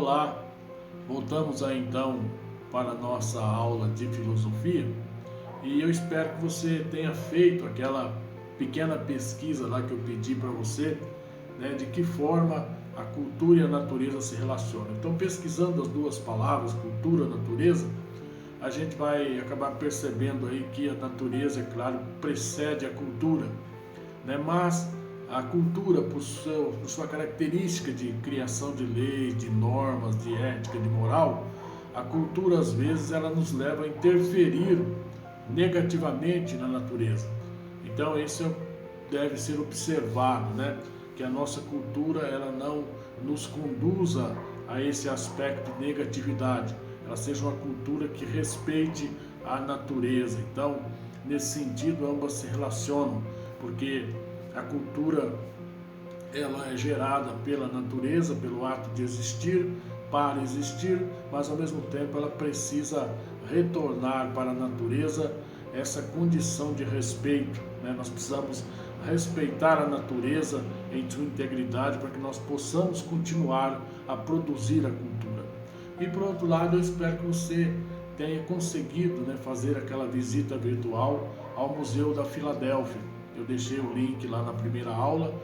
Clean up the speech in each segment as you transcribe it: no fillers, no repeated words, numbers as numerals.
Olá, voltamos aí então para a nossa aula de filosofia e eu espero que você tenha feito aquela pequena pesquisa lá que eu pedi para você, né, de que forma a cultura e a natureza se relacionam. Então, pesquisando as duas palavras, cultura e natureza, a gente vai acabar percebendo aí que a natureza, é claro, precede a cultura, né? Mas a cultura, por sua característica de criação de leis, de normas, de ética, de moral, a cultura às vezes ela nos leva a interferir negativamente na natureza. Então isso deve ser observado, né? Que a nossa cultura ela não nos conduza a esse aspecto de negatividade, ela seja uma cultura que respeite a natureza. Então, nesse sentido, ambas se relacionam, porque a cultura ela é gerada pela natureza, pelo ato de existir, para existir, mas ao mesmo tempo ela precisa retornar para a natureza essa condição de respeito, né? Nós precisamos respeitar a natureza em sua integridade para que nós possamos continuar a produzir a cultura. E por outro lado, eu espero que você tenha conseguido, né, fazer aquela visita virtual ao Museu da Filadélfia. Eu deixei o link lá na primeira aula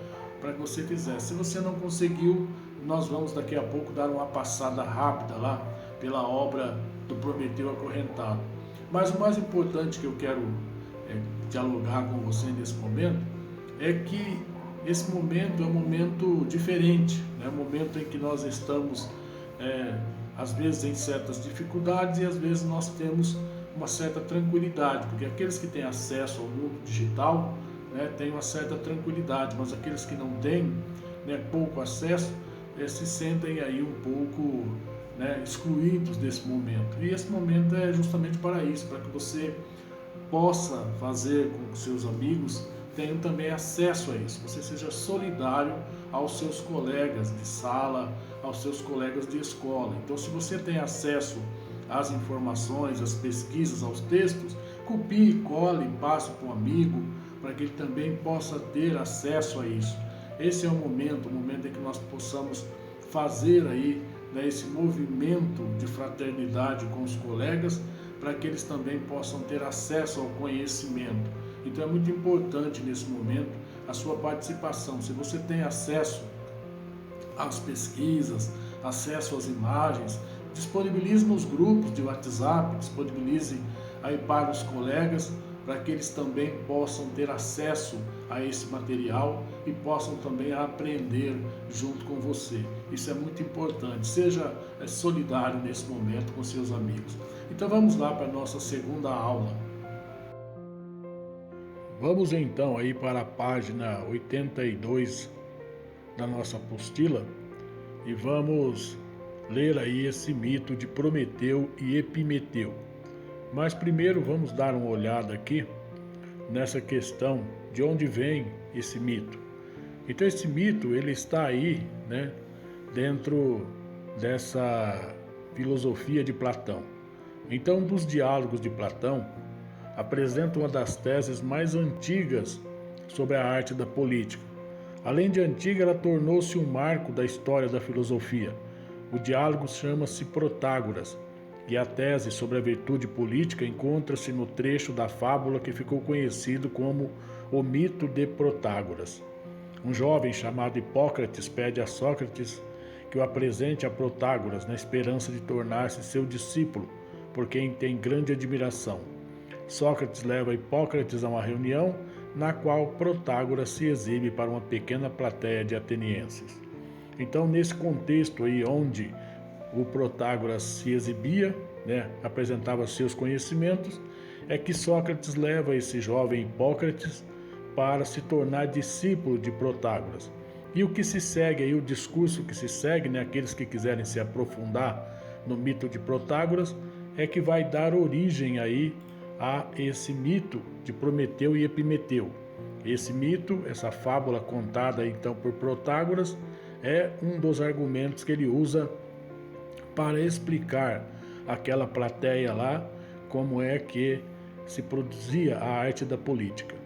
para que você fizesse. Se você não conseguiu, nós vamos daqui a pouco dar uma passada rápida lá pela obra do Prometeu Acorrentado. Mas o mais importante que eu quero dialogar com você nesse momento é que esse momento é um momento diferente, né? Um momento em que nós estamos às vezes em certas dificuldades e às vezes nós temos uma certa tranquilidade, porque aqueles que têm acesso ao mundo digital, né, têm uma certa tranquilidade, mas aqueles que não têm, né, pouco acesso, se sentem aí um pouco, né, excluídos desse momento. E esse momento é justamente para isso, para que você possa fazer com que seus amigos tenham também acesso a isso, você seja solidário aos seus colegas de sala, aos seus colegas de escola. Então, se você tem acesso às informações, às pesquisas, aos textos, copie, cole, passe para um amigo, para que ele também possa ter acesso a isso. Esse é o momento em que nós possamos fazer aí, né, esse movimento de fraternidade com os colegas, para que eles também possam ter acesso ao conhecimento. Então é muito importante nesse momento a sua participação. Se você tem acesso às pesquisas, acesso às imagens, disponibilize nos grupos de WhatsApp, disponibilize aí para os colegas, para que eles também possam ter acesso a esse material e possam também aprender junto com você. Isso é muito importante. Seja solidário nesse momento com seus amigos. Então vamos lá para a nossa segunda aula. Vamos então aí para a página 82 da nossa apostila e vamos ler aí esse mito de Prometeu e Epimeteu. Mas primeiro vamos dar uma olhada aqui nessa questão de onde vem esse mito. Então esse mito ele está aí, né, dentro dessa filosofia de Platão. Então, dos diálogos de Platão apresenta uma das teses mais antigas sobre a arte da política. Além de antiga, ela tornou-se um marco da história da filosofia. O diálogo chama-se Protágoras, e a tese sobre a virtude política encontra-se no trecho da fábula que ficou conhecido como o mito de Protágoras. Um jovem chamado Hipócrates pede a Sócrates que o apresente a Protágoras na esperança de tornar-se seu discípulo, por quem tem grande admiração. Sócrates leva Hipócrates a uma reunião na qual Protágoras se exibe para uma pequena plateia de atenienses. Então, nesse contexto aí onde o Protágoras se exibia, né, apresentava seus conhecimentos, é que Sócrates leva esse jovem Hipócrates para se tornar discípulo de Protágoras. E o que se segue aí, o discurso que se segue, né, aqueles que quiserem se aprofundar no mito de Protágoras, é que vai dar origem aí a esse mito de Prometeu e Epimeteu. Esse mito, essa fábula contada então por Protágoras, é um dos argumentos que ele usa para explicar àquela plateia lá como é que se produzia a arte da política.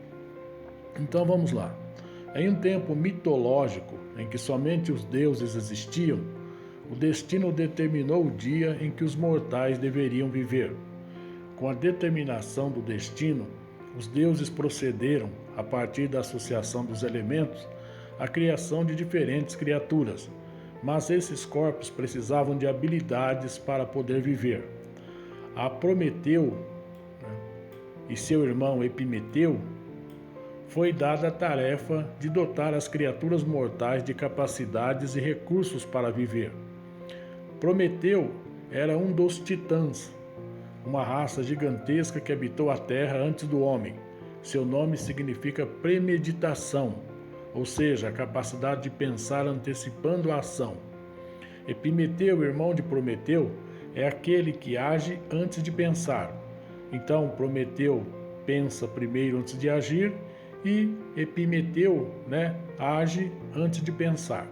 Então vamos lá. Em um tempo mitológico, em que somente os deuses existiam, o destino determinou o dia em que os mortais deveriam viver. Com a determinação do destino, os deuses procederam, a partir da associação dos elementos, à criação de diferentes criaturas, mas esses corpos precisavam de habilidades para poder viver. A Prometeu, e seu irmão Epimeteu, foi dada a tarefa de dotar as criaturas mortais de capacidades e recursos para viver. Prometeu era um dos titãs, uma raça gigantesca que habitou a Terra antes do homem. Seu nome significa premeditação, ou seja, a capacidade de pensar antecipando a ação. Epimeteu, irmão de Prometeu, é aquele que age antes de pensar. Então, Prometeu pensa primeiro antes de agir e Epimeteu, age antes de pensar.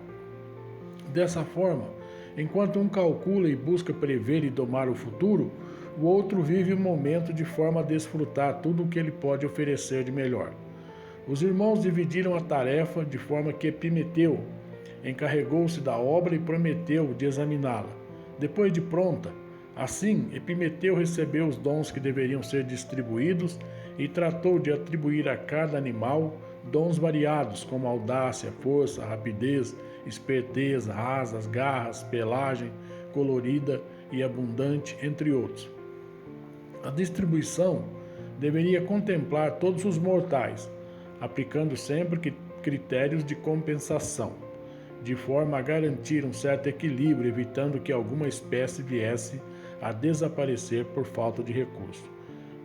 Dessa forma, enquanto um calcula e busca prever e domar o futuro, o outro vive o momento de forma a desfrutar tudo o que ele pode oferecer de melhor. Os irmãos dividiram a tarefa de forma que Epimeteu encarregou-se da obra e Prometeu de examiná-la. Depois de pronta, assim, Epimeteu recebeu os dons que deveriam ser distribuídos e tratou de atribuir a cada animal dons variados, como audácia, força, rapidez, esperteza, asas, garras, pelagem, colorida e abundante, entre outros. A distribuição deveria contemplar todos os mortais, aplicando sempre critérios de compensação, de forma a garantir um certo equilíbrio, evitando que alguma espécie viesse a desaparecer por falta de recurso.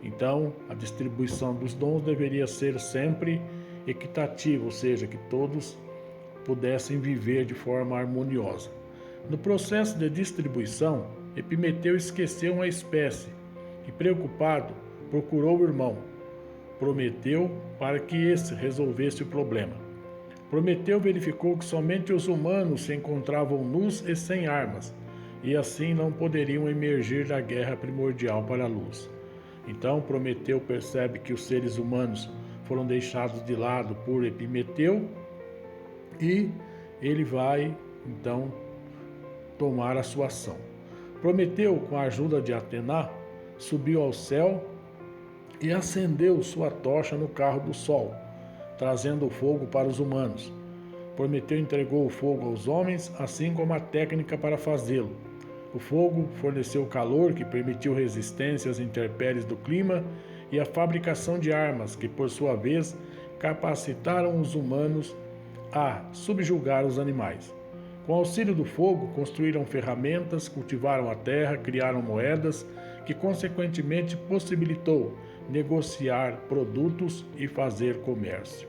Então, a distribuição dos dons deveria ser sempre equitativa, ou seja, que todos pudessem viver de forma harmoniosa. No processo de distribuição, Epimeteu esqueceu uma espécie e, preocupado, procurou o irmão Prometeu para que esse resolvesse o problema. Prometeu verificou que somente os humanos se encontravam nus e sem armas, e assim não poderiam emergir da guerra primordial para a luz. Então Prometeu percebe que os seres humanos foram deixados de lado por Epimeteu e ele vai, então, tomar a sua ação. Prometeu, com a ajuda de Atena, subiu ao céu e acendeu sua tocha no carro do sol, trazendo o fogo para os humanos. Prometeu entregou o fogo aos homens, assim como a técnica para fazê-lo. O fogo forneceu calor, que permitiu resistência às intempéries do clima, e a fabricação de armas, que por sua vez capacitaram os humanos a subjugar os animais. Com auxílio do fogo, construíram ferramentas, cultivaram a terra, criaram moedas, que consequentemente possibilitou negociar produtos e fazer comércio.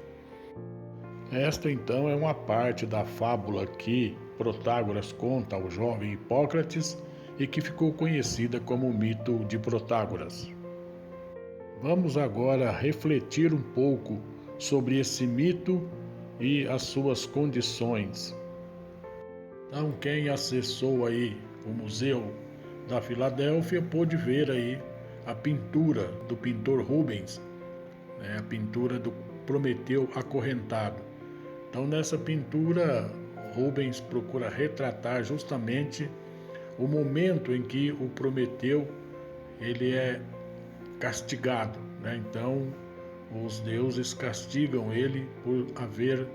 Esta então é uma parte da fábula que Protágoras conta ao jovem Hipócrates e que ficou conhecida como o mito de Protágoras. Vamos agora refletir um pouco sobre esse mito e as suas condições. Então, quem acessou aí o Museu da Filadélfia pôde ver aí a pintura do pintor Rubens, a pintura do Prometeu acorrentado. Então, nessa pintura, Rubens procura retratar justamente o momento em que o Prometeu ele é castigado, Então, os deuses castigam ele por haver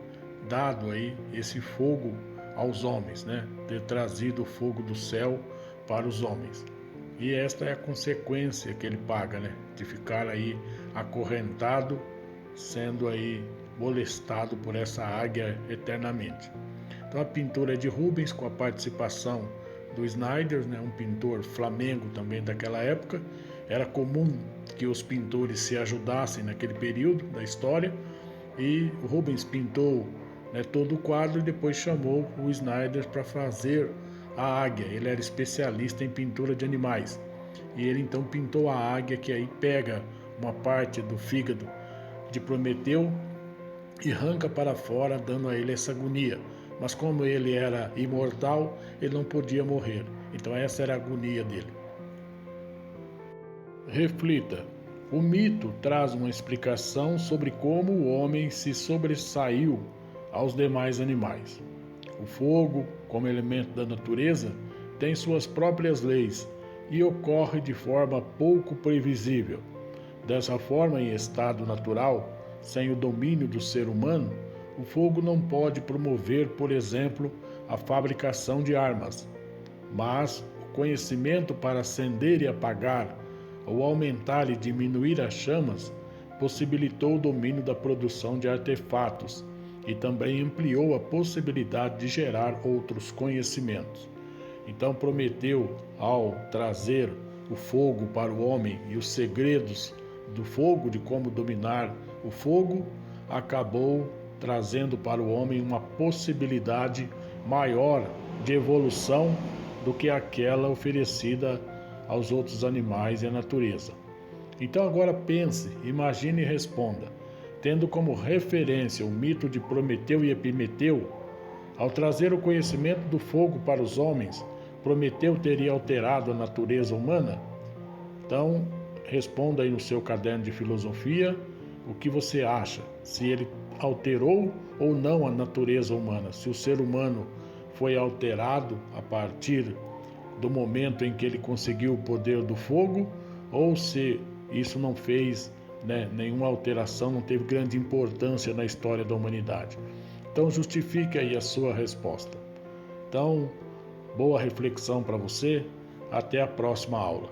dado aí esse fogo aos homens, Ter trazido o fogo do céu para os homens. E esta é a consequência que ele paga, De ficar aí acorrentado, sendo aí molestado por essa águia eternamente. Então a pintura é de Rubens, com a participação do Snyder, um pintor flamengo também daquela época. Era comum que os pintores se ajudassem naquele período da história, e Rubens pintou todo o quadro e depois chamou o Snyder para fazer a águia. Ele era especialista em pintura de animais, e ele então pintou a águia, que aí pega uma parte do fígado de Prometeu e arranca para fora, dando a ele essa agonia. Mas como ele era imortal, ele não podia morrer. Então essa era a agonia dele. Reflita. O mito traz uma explicação sobre como o homem se sobressaiu aos demais animais. O fogo, como elemento da natureza, tem suas próprias leis e ocorre de forma pouco previsível. Dessa forma, em estado natural, sem o domínio do ser humano, o fogo não pode promover, por exemplo, a fabricação de armas. Mas o conhecimento para acender e apagar, ou aumentar e diminuir as chamas, possibilitou o domínio da produção de artefatos e também ampliou a possibilidade de gerar outros conhecimentos. Então Prometeu, ao trazer o fogo para o homem e os segredos do fogo, de como dominar o fogo, acabou trazendo para o homem uma possibilidade maior de evolução do que aquela oferecida aos outros animais e à natureza. Então agora pense, imagine e responda. Tendo como referência o mito de Prometeu e Epimeteu, ao trazer o conhecimento do fogo para os homens, Prometeu teria alterado a natureza humana? Então, responda aí no seu caderno de filosofia o que você acha, se ele alterou ou não a natureza humana, se o ser humano foi alterado a partir do momento em que ele conseguiu o poder do fogo, ou se isso não fez nenhuma alteração, não teve grande importância na história da humanidade. Então justifique aí a sua resposta. Então, boa reflexão para você, até a próxima aula.